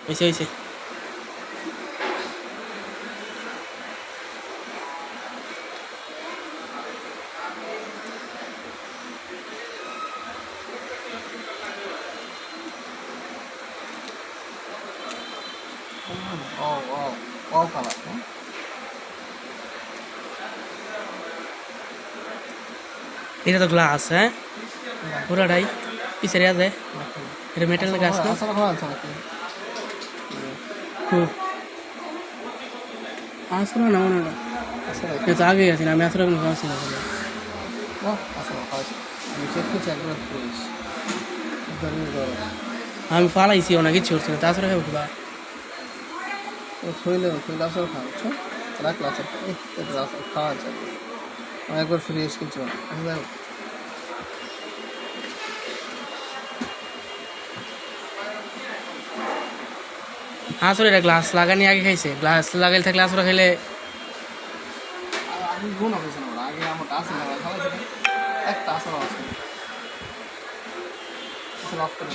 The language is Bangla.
হইছে হইছে। all color, huh? এটা তো গ্লাস, হ্যাঁ পুরাটাই পিছের আছে, এটা মেটালের গাছ না? আসলে ভালো আছে নাকি? আসলে না মনে হয়, আসলে এটা তো আগেই আছে না, আমি আসলে কোনো সমস্যা না। আসলে ভালো আছে। আমি চেক করছি একবার ফ্রেশ। গরমে গরম। আমি ফালাইছি অনেক কিছু করছি না, তাছাড়া খাবো কিবা। ও থইলে আসলে খাওয়া বুঝছো? রাখলে আছে খাওয়া আছে। আমি একবার ফ্রেশ কিছু না। আসলে এটা গ্লাস লাগানি আগে খাইছে, গ্লাস লাগাইলে থাকলে আসলে খাইলে আমি গুণ হয়েছে না আগে আমার আছে না খাওয়া একটা আসলে আছে। আসলে অফ করে